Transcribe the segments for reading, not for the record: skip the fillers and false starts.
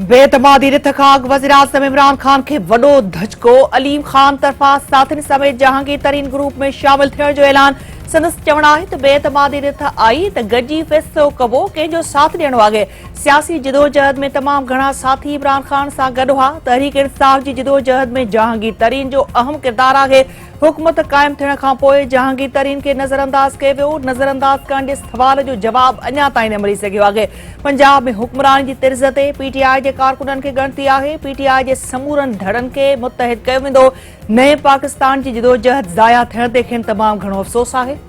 बेतमादी wreath खां वज़ीर आज़म इमरान खान खे वॾो धचको। अलीम खान तरफ़ां साथियुनि समेत जहांगीर तरीन ग्रुप में शामिल थियण जो ऐलान। संदसि चवणु आहे त बेतमादी रिथ आई त गॾिजी फ़ैसिलो कबो, कंहिंजो साथ ॾियणो आहे। सियासी जिदोजहद में तमाम घणा साथी इमरान खान सां गॾु हुआ। तहरीक इंसाफ़ जी जिदोजहद में जहांगीर तरीन जो अहम किरदारु आहे। हुकूमत क़ाइम थियण खां पोइ जहांगीर तरीन खे नज़रअंदाज कयो वियो। नज़रअंदाज करण जे सवाल जो जवाब अञा ताईं न मिली सघियो आहे। पंजाब में हुक्मरानी जी तिर्ज़ ते पीटीआई जे कारकुननि खे ॻणती आहे। पीटीआई जे समूरनि धड़नि खे मुतहिद कयो वेंदो। नए पाकिस्तान जी जिदोजहद ज़ाया थियण ते खेनि तमामु घणो अफ़सोस आहे।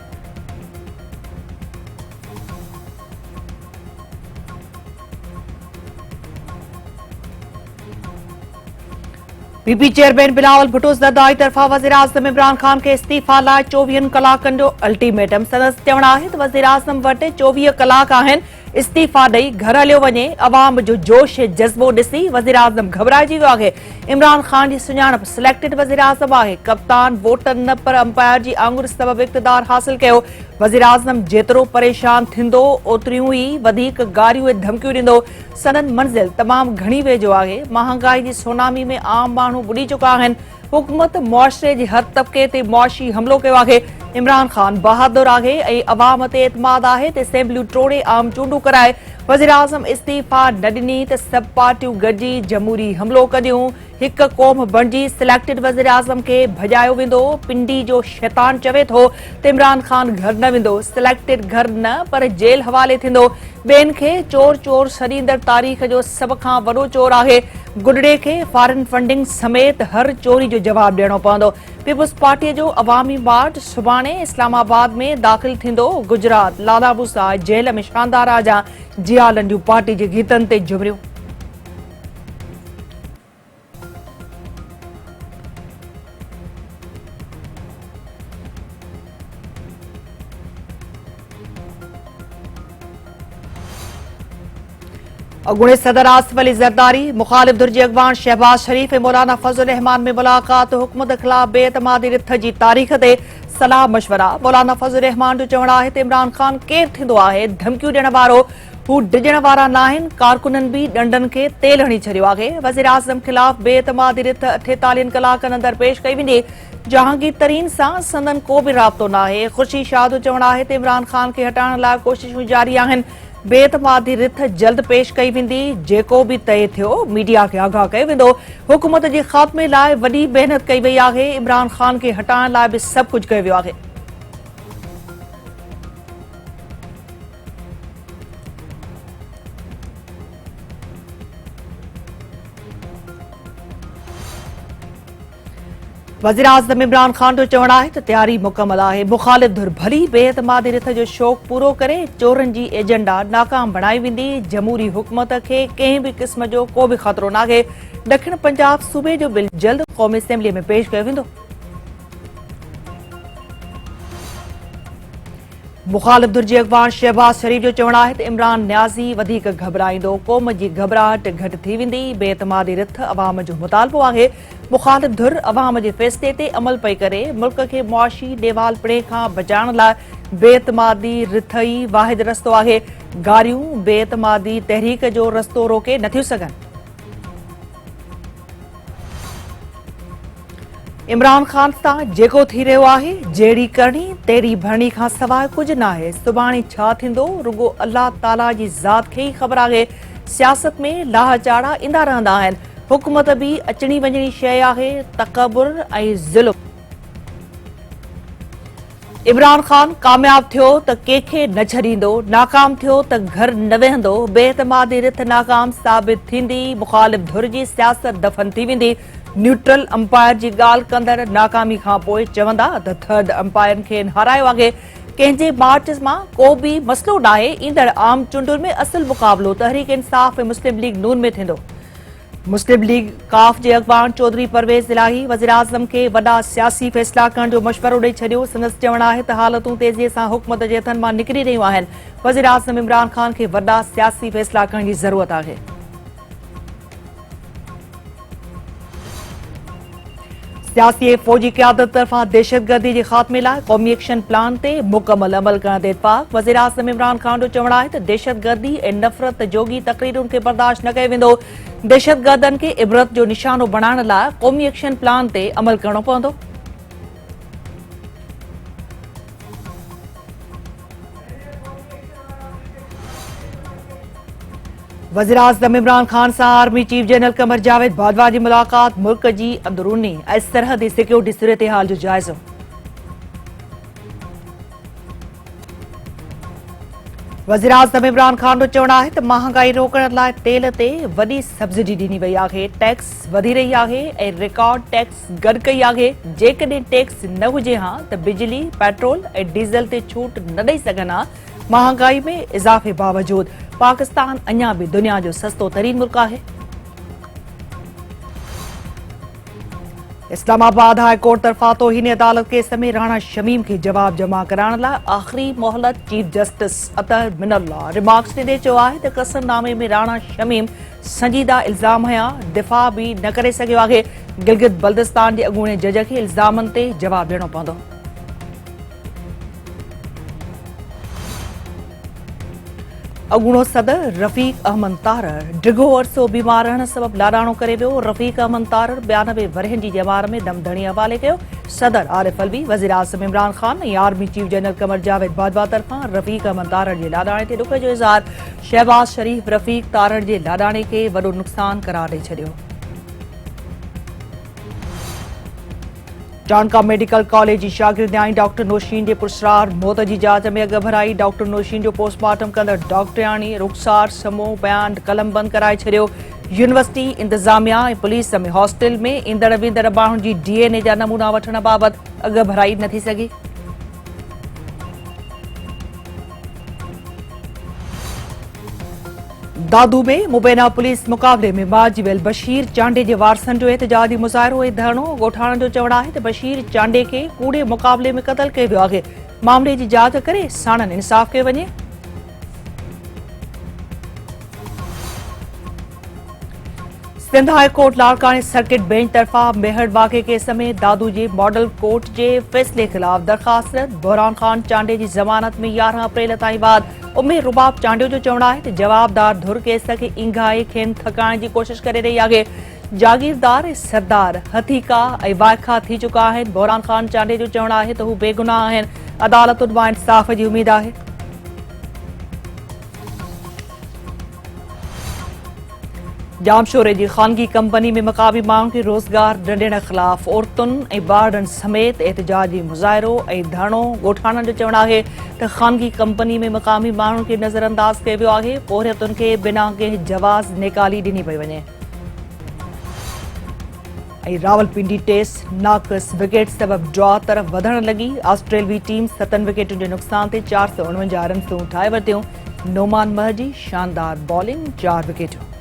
पीपी चेयरमैन बिलावल भुट्टो ज़रदारी तरफ़ां वज़ीर आज़म इमरान खान खे इस्तीफ़ा लाइ 24 कलाकनि जो अल्टीमेटम। संदसि चवणु आहे त वज़ीर आज़म वटि 24 कलाक आहिनि। इस्तीफ़ा ॾेई घर हलियो वञे। अवाम जो जोश ऐं जज़्बो ॾिसी वज़ीर आज़म घबराइजी वियो आहे। इमरान खान जी सुञाणप सिलेक्टेड वज़ीर आज़म आहे। कप्तान वोटर न पर अंपायर जी आङुर सबबि इक़्तिदार हासिल कयो। वज़ीर आज़म जेतिरो परेशान थींदो ओतिरियूं ई वधीक गारियूं ऐं धमकियूं ॾींदो। सनद मंज़िल तमामु घणी वेझो आहे। महांगाई जी सुनामी में आम माण्हू बुॾी चुका आहिनि। हुकूमत मुआशरे जे हर तबक़े ते मुआशी हमलो कयो आहे। इमरान खान बहादुर आहे ऐं अवाम ते एतमाद आहे त असेंबलियूं टोड़े आम चूंडूं कराए। वज़ीर आज़म इस्तीफ़ा न ॾिनी त सभु पार्टियूं गॾिजी जमहूरी हमलो कंदियूं। हिक क़ौम बणिजी सिलेक्टेड वज़ीर आज़म खे भॼायो वेंदो। पिंडी जो शैतान चवे थो त इमरान खान घर न वेंदो। सिलेक्टेड घर न पर जेल हवाले थींदो। ॿियनि खे चोर चोर सॾींदड़ तारीख़ जो सभ खां वॾो चोर आहे। गुॾड़े खे फॉरेन फंडिंग समेत हर चोरी जो जवाबु ॾियणो पवंदो। पीपुल्स पार्टीअ जो अवामी मार्च सुभाणे इस्लामाबाद में दाख़िल थींदो। गुजरात लाला मूसा जेल में शानदार आजा जियालनि जूं पार्टी जे गीतनि ते झुमिरियूं। अॻूणे सदर आसिफ अली ज़रदारी मुखालिफ धुर जे अॻवान शहबाज शरीफ ऐं मौलाना फज़लुर रहमान में मुलाक़ात। हुकूमत ख़िलाफ़ बेतमादी रिथ जी तारीख़ ते सलाह मशवरा। मौलाना फज़लुर रहमान जो चवणु आहे त इमरान खान केरु थींदो आहे धमकियूं ॾियण वारो। हू डिॼण वारा न आहिनि। कारकुननि बि ॾंडनि खे तेल हणी छॾियो आहे। वज़ीर आज़म ख़िलाफ़ बेतमादी रिथ 48 कलाकनि अंदरि पेश कई वेंदी। जहांगीर तरीन सां संदन को बि राब्तो न आहे। ख़ुर्शीद शाह जो चवणु आहे त इमरान खान खे हटाइण लाइ कोशिशूं जारी आहिनि। बेतमादी रिथ जल्द पेश कई वेंदी। जेको बि तइ थियो मीडिया खे आगाह कयो वेंदो। हुकूमत जे ख़ात्मे लाइ वॾी महिनत कई वई आहे। इमरान खान खे हटाइण लाइ बि सभु कुझु कयो वियो आहे। वज़ीर आज़म इमरान खान जो चवणु आहे त तयारी मुकमल आहे। मुखालिफ धुर भली बेतमादी रिथ जो शौक़ पूरो करे चोरनि जी एजेंडा नाकाम बणाई वेंदी। जमहूरी हुकूमत खे कंहिं बि क़िस्म जो को बि ख़तरो नाहे। ॾखिण पंजाब सूबे जो बिल जल्द क़ौमी असेंबली में पेश कयो वेंदो। मुखालिफ धुर जे अॻवान शहबाज शरीफ जो चवणु आहे त इमरान न्याज़ी वधीक घबराईंदो। क़ौम जी घबराहट घटि थी वेंदी। बेतमादी रिथ अवाम जो मुतालबो आहे। मुखालिफ धुर अवाम जे फ़ैसिले ते अमल पई करे। मुल्क खे मुआशी ॾेवालपणे खां बचाइण लाइ बेतमादी रिथ ई वाहिद रस्तो आहे। गारियूं बेतमादी तहरीक जो रस्तो रोके नथियूं सघनि। इमरान खान सां जेको थी रहियो आहे जहिड़ी करणी तहिड़ी भरणी खां सवाइ कुझु न आहे। सुभाणे छा थींदो रुगो अल्लाह ताला जी ज़ात खे ई ख़बर आहे। सियासत में लाह चाड़ा ईंदा रहंदा आहिनि। हुकूमत बि अचणी वञणी शइ आहे। तकबुर ऐं ज़ुल्म। इमरान खान कामयाब थियो त कंहिंखे न छॾींदो। नाकाम थियो त घर न वेहंदो। बेतमादी रिथ नाकाम साबित थींदी। मुखालिफ धुर जी सियासत दफ़न थी वेंदी। न्यूट्रल अंपायर जी ॻाल्हि कंदड़ नाकामी खां पोइ चवंदा त थर्ड अंपायरनि खे हारायो आहे। कंहिंजे मार्च मां को बि मसइलो न आहे। ईंदड़ आम चूंडुनि में असुल मुक़ाबिलो तहरीक इंसाफ़ ऐं मुस्लिम लीग नून में थींदो। मुस्लिम लीग काफ जे अॻवान चौधरी परवेज़ इलाही वज़ीर आज़म खे वॾा सियासी फ़ैसिला करण जो मशवरो ॾेई छॾियो। संदसि चवणु आहे त हालतूं तेज़ीअ सां हुकूमत जे हथनि मां निकिरी रहियूं आहिनि। वज़ीर आज़म इमरान खान खे वॾा सियासी फ़ैसिला करण जी ज़रूरत आहे। सियासी फौजी क़यादत तरफ़ां दहशतगर्दी जे ख़ात्मे लाइ क़ौमी एक्शन प्लान ते मुकमल अमल करण ते इत्फाक़। वज़ीर आज़म इमरान ख़ान जो चवणु आहे त दहशतगर्दी ऐं नफ़रत जोगी तक़रीरुनि खे बर्दाश्त न कयो वेंदो। दहशतगर्दनि खे इबरत जो निशानो बणाइण लाइ क़ौमी एक्शन प्लान ते अमल करणो पवंदो। वज़ीर आज़म इमरान ख़ान सां आर्मी चीफ जनरल क़मर जावेद बाजवा जी मुलाक़ात। मुल्क जी अंदरूनी ऐं सरहदी सिक्योरिटी सूरतहाल जो जाइज़ो। वज़ीर आज़म इमरान ख़ान जो चवणु आहे त महांगाई रोकण लाइ तेल ते वॾी सब्सिडी ॾिनी वई आहे। टैक्स वधी रही आहे ऐं रिकॉर्ड टैक्स गॾु कई आहे। जेकॾहिं टैक्स न हुजे हा त बिजली, पेट्रोल ऐं डीज़ल ते छूट न ॾेई सघनि हा। महांगाई में इज़ाफ़े बावजूद पाकिस्तान अञा बि दुनिया जो सस्तो तरीन मुल्क आहे। इस्लामाबाद हाई कोर्ट तरफ़ां तौहीन अदालत केस में राणा शमीम खे जवाब जमा कराइण लाइ आख़िरी मोहलत चीफ जस्टिस अतर मिनल्ला रिमार्क्स ॾींदे चयो आहे त कसमनामे में राणा शमीम संजीदा इल्ज़ाम हुआ, दिफ़ा बि न करे सघियो आहे। गिलगित बल्तिस्तान जे अॻूणे जज खे इल्ज़ामनि ते जवाब ॾियणो पवंदो। अॻूणो सदर रफ़ीक अहमद तारर डिघो अरसो बीमार रहण सबबि लाॾाणो करे वियो। रफ़ीक अहमद तारर 92 वरहनि जी ॼमार में दमदणी हवाले कयो। सदर आरिफ अलवी, वज़ीर आज़म इमरान ख़ान ऐं आर्मी चीफ जनरल क़मर जावेद बाजवा तरफ़ां रफ़ीक अहमद तारर जे लाॾाणे ते ॾुख जो इज़हार। शहबाज़ शरीफ़ रफ़ीक तारर जे लाॾाणे खे वॾो नुक़सान करार ॾेई छॾियो। टांका मेडिकल कॉलेज जी शागिर्दियाणी डॉक्टर नौशीन जे पुरस्रार मौत जी जांच में अॻु भराई। डॉक्टर नौशीन जो पोस्टमार्टम कंदड़ डॉक्टरियाणी रुख़सार समूह बयान कलम बंदि कराए छॾियो। यूनिवर्सिटी इंतज़ामिया ऐं पुलिस में हॉस्टल में ईंदड़ वेंदड़ माण्हुनि जी DNA जा नमूना वठण बाबति अॻु भराई न थी सघी। दादू में मुबैना पुलिस मुक़ाबले में मारिजी वियल बशीर चांडे जे वारसनि जो एहतजाजी मुज़ाहिरो ऐं धरणो। ॻोठाणनि जो चवणु आहे त बशीर चांडे खे कूड़े मुक़ाबले में क़तल कयो वियो आहे। मामले जी जांच करे साणनि इंसाफ़ कयो वञे। सिंध हाई कोर्ट लाड़काने सर्किट बेंच तरफ़ां मेहर वाक़े केस में दादू जे मॉडल कोर्ट जे फ़ैसिले ख़िलाफ़ दरख़्वास्त रद्द। बहरान ख़ान चांडे जी ज़मानत में 11 अप्रैल ताईं बाद। उमेर रुबाब चांडियो जो चवणु आहे त जवाबदार धुर केस खे इंघाए खेनि थकाइण जी कोशिश करे रही आहे। जागीरदार ऐं सरदार हथीका ऐं वाइखा थी चुका आहिनि। बहरान ख़ान चांडे जो चवणु आहे त हू बेगुनाह आहिनि। अदालतुनि मां इंसाफ़ जी उमेद आहे। जामशोरे जी ख़ानगी कंपनी में मक़ामी माण्हुनि खे रोज़गार न ॾियण ख़िलाफ़ औरतुनि ऐं ॿारनि समेत एहतजाजी मुज़ाहिरो ऐं धरणो। ॻोठाणनि जो चवणु आहे त ख़ानगी कंपनी में मक़ामी माण्हुनि खे नज़रअंदाज़ कयो वियो आहे। पोरियतुनि खे बिना कंहिं जवाज़ निकाली ॾिनी पई वञे। ऐं रावलपिंडी टेस्ट नाक़िस विकेट सबबि ड्रॉ तरफ़ वधण लॻी। ऑस्ट्रेलियावी टीम 7 विकेटुनि जे नुक़सान ते 449 रन ठाहे वरितियूं। नोमान महर जी शानदार बॉलिंग, 4 विकेटूं।